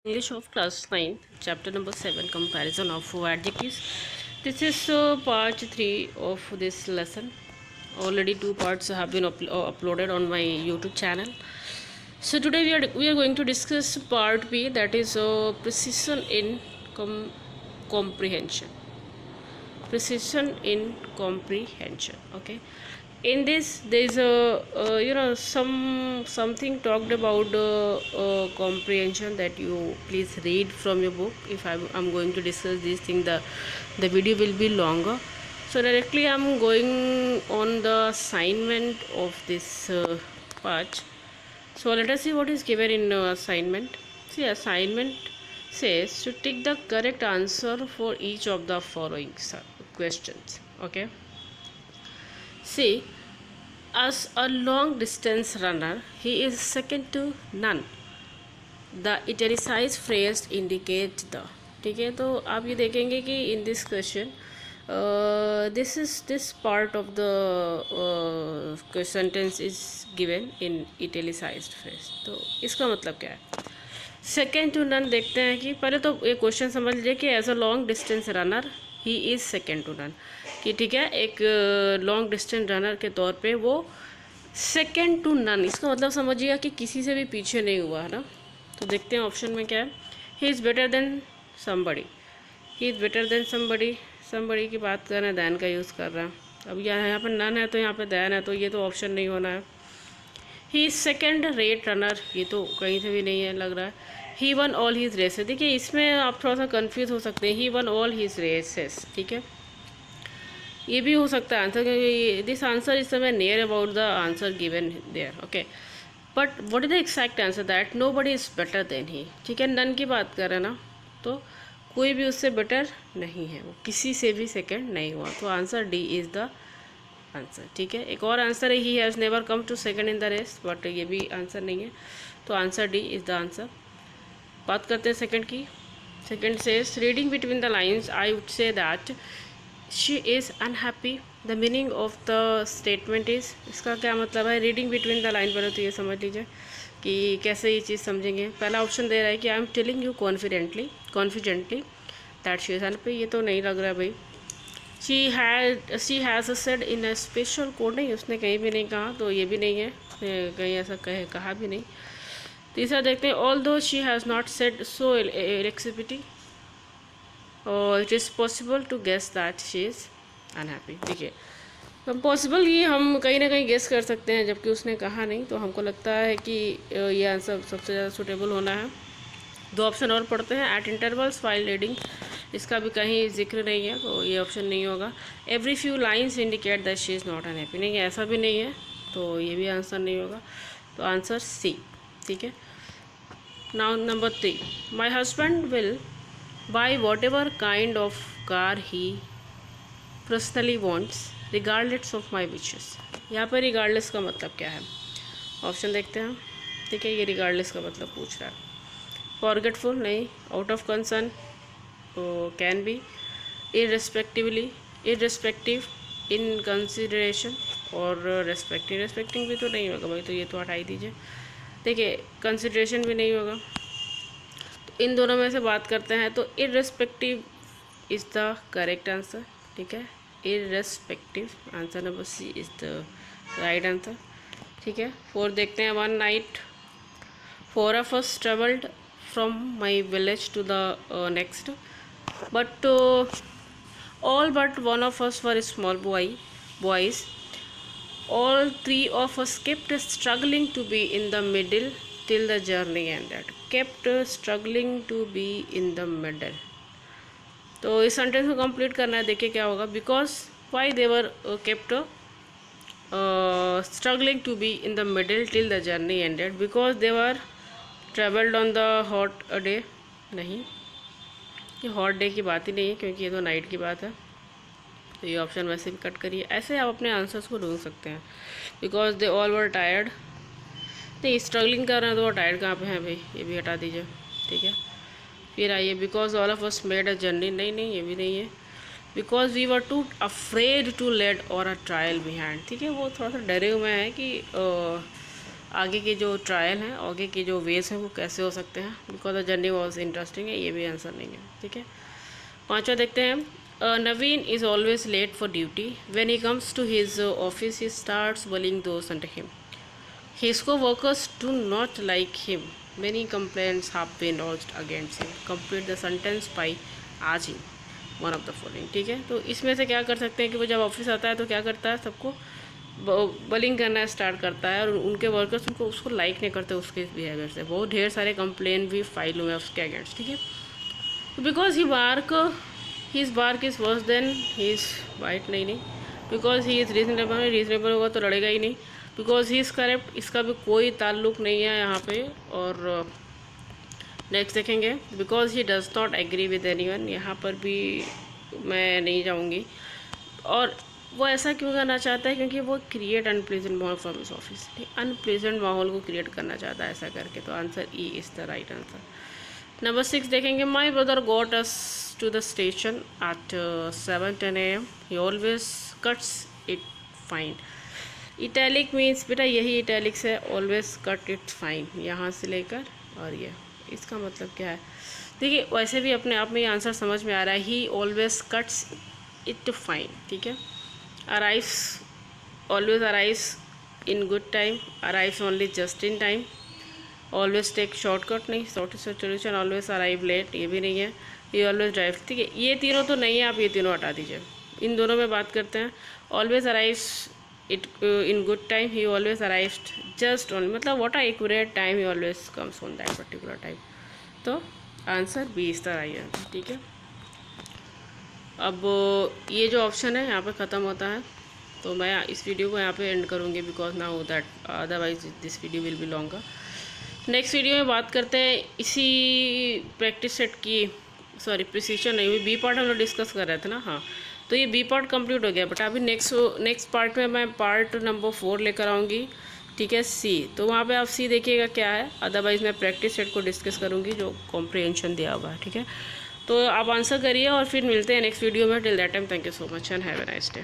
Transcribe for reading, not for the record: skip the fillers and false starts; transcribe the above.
English of class 9, chapter number 7, comparison of adjectives. This is part 3 of this lesson. Already two parts have been uploaded on my YouTube channel. So today we are going to discuss part B, that is precision in comprehension. Precision in comprehension. Okay, in this there is a something talked about comprehension that you please read from your book. If I'm going to discuss this thing, the video will be longer. So directly I'm going on the assignment of this part. So let us see what is given in assignment. See, assignment says to take the correct answer for each of the following questions. Okay. See, as a long distance runner, he is second to none. The italicized phrase indicate the. ठीक है, तो आप ये देखेंगे कि in this question this part of the sentence is given in italicized phrase. तो इसका मतलब क्या है? सेकेंड टू नन देखते हैं कि पहले तो ये क्वेश्चन समझ लीजिए कि as a long distance runner he is second to none, कि ठीक है एक लॉन्ग डिस्टेंस रनर के तौर पे वो सेकेंड टू नन, इसका मतलब समझिएगा कि किसी से भी पीछे नहीं हुआ है ना. तो देखते हैं ऑप्शन में क्या है. He is better then somebody, he is better then somebody. Somebody की बात कर रहे हैं, दैन का यूज़ कर रहा है. अब यहाँ पे नन है तो यहाँ पे दैन है, तो ये तो ऑप्शन नहीं होना है. ही इज़ सेकेंड रेट रनर, ये तो कहीं से भी नहीं है लग रहा है. He won all his races, देखिए इसमें आप थोड़ा सा कंफ्यूज हो सकते हैं. He won all his races, ठीक है, ये भी हो सकता है आंसर, क्योंकि this answer is some near about the answer given there. Okay, but what is the exact answer? That nobody is better than he. ठीक है, नन की बात कर रहे हैं ना, तो कोई भी उससे बेटर नहीं है, वो किसी से भी सेकेंड नहीं हुआ. तो answer D is the answer. ठीक है, एक और आंसर है he has never come to second in the race, but ये भी आंसर नहीं है. तो answer D is the answer. बात करते हैं सेकंड की. Second says reading between the lines I would say that she is unhappy. The meaning of the statement is, इसका क्या मतलब है? रीडिंग बिटवीन द लाइन, पहले तो ये समझ लीजिए कि कैसे ये चीज़ समझेंगे. पहला ऑप्शन दे रहा है कि I am telling you confidently that she is unhappy. ये तो नहीं लग रहा है भाई. She has said in a special code, नहीं उसने कहीं भी नहीं कहा, तो ये भी नहीं है, कहीं ऐसा कहा भी नहीं. तीसरा देखते हैं, although she has not said so एलेक्सिबिटी, और it is possible to guess that she is unhappy. देखिए पॉसिबल, ये हम कहीं ना कहीं गेस कर सकते हैं, जबकि उसने कहा नहीं, तो हमको लगता है कि ये आंसर सबसे ज़्यादा सूटेबल होना है. दो ऑप्शन और पढ़ते हैं. एट इंटरवल्स वाइल रीडिंग, इसका भी कहीं जिक्र नहीं है, तो ये ऑप्शन नहीं होगा. Every few lines indicate that she is not unhappy, नहीं ऐसा भी नहीं है, तो ये भी आंसर नहीं होगा. तो आंसर सी. ठीक है, now number 3, my husband will buy whatever kind of car he personally wants regardless of my wishes. यहाँ पर रिगार्डलेस का मतलब क्या है? ऑप्शन देखते हैं. ठीक है, ये रिगार्डलेस का मतलब पूछ रहा है. फॉरगेटफुल नहीं, out of concern, can be, irrespective, in consideration, और रेस्पेक्टिंग भी तो नहीं होगा भाई, तो ये तो हटा ही दीजिए. देखिए कंसिडरेशन भी नहीं होगा, तो इन दोनों में से बात करते हैं. तो irrespective is the correct answer. ठीक है, irrespective, answer number C is the right answer. ठीक है, 4 देखते हैं. One night 4 of us traveled from my village to the next, but all but one of us were small boys. All 3 of us kept struggling to be in the middle till the journey ended. Kept struggling to be in the middle. तो इस sentence को complete करना है. देखिए क्या होगा. Because why they were kept struggling to be in the middle till the journey ended, because they were traveled on the hot day. नहीं, ये हॉट डे की बात ही नहीं है, क्योंकि ये तो नाइट की बात है, तो ये ऑप्शन वैसे भी कट करिए. ऐसे आप अपने आंसर्स को ढूंढ सकते हैं. Because they all were tired, नहीं स्ट्रगलिंग कर रहे हैं तो वो टायर्ड कहाँ पे हैं भाई, ये भी हटा दीजिए. ठीक है, फिर आइए because all of us made a journey, नहीं ये भी नहीं है. Because we were too afraid to let और अ ट्रायल बिहाइंड. ठीक है, वो थोड़ा सा डरे हुए हैं कि आगे की जो ट्रायल हैं, आगे की जो वेज हैं वो कैसे हो सकते हैं, because the journey was interesting है, ये भी आंसर नहीं है। ठीक है, पांचवा देखते हैं। Naveen is always late for duty, when he comes to his office he starts bullying those under him. His co-workers do not like him. Many complaints have been lodged against him. Complete the sentence by asking one of the following. ठीक है, तो इसमें से क्या कर सकते हैं कि वो जब ऑफिस आता है तो क्या करता है, सबको बलिंग करना स्टार्ट करता है, और उनके वर्कर्स उनको उसको लाइक नहीं करते उसके बिहेवियर से। बहुत ढेर सारे कंप्लेन भी फाइल हुए उसके अगेंस्ट। ठीक है, because his bark is worse than his bite, नहीं, because he is reasonable, reasonable होगा तो लड़ेगा ही नहीं। बिकॉज ही इज़ करेक्ट, इसका भी कोई ताल्लुक नहीं है यहाँ पे। और नेक्स्ट देखेंगे, because he does not agree with anyone, यहाँ पर भी मैं नहीं जाऊँगी। और वो ऐसा क्यों करना चाहता है, क्योंकि वो क्रिएट अनप्लेजेंट माहौल फ्रॉम हिज ऑफिस, अनप्लेजेंट माहौल को क्रिएट करना चाहता है ऐसा करके। तो answer E is the right answer. Number 6 देखेंगे, my brother got us to the station at 7:10 AM, he always cuts it fine. Italic means बेटा यही इटैलिक्स है, ऑलवेज कट इट फाइन, यहाँ से लेकर और ये, इसका मतलब क्या है। देखिए वैसे भी अपने आप में ये आंसर समझ में आ रहा है, ही ऑलवेज कट्स इट फाइन। ठीक है, arrives, always arrives in good time, arrives only just in time, always take shortcut, नहीं shortest solution, always arrive late, ये भी नहीं है, he always drive। ठीक है, ये तीनों तो नहीं है, आप ये तीनों हटा दीजिए। इन दोनों में बात करते हैं, always arrives it in good time, he always arrives just only, मतलब what a accurate time, he always comes on that particular time। तो आंसर बी इस तरह आई है। ठीक है, अब ये जो ऑप्शन है यहाँ पे ख़त्म होता है, तो मैं इस वीडियो को यहाँ पे एंड करूँगी, because now that otherwise this video will be longer. Next video में बात करते हैं इसी प्रैक्टिस सेट की, सॉरी प्रिसीजन नहीं, बी पार्ट हम लोग डिस्कस कर रहे थे ना। हाँ, तो ये बी पार्ट कंप्लीट हो गया, बट अभी नेक्स्ट पार्ट में मैं पार्ट नंबर 4 लेकर आऊँगी। ठीक है, सी, तो वहाँ पे आप सी देखिएगा क्या है, अदरवाइज़ मैं प्रैक्टिस सेट को डिस्कस करूँगी जो कॉम्प्रिहेंशन दिया हुआ है। ठीक है, तो आप आंसर करिए और फिर मिलते हैं नेक्स्ट वीडियो में। Till that time thank you so much and have a nice day.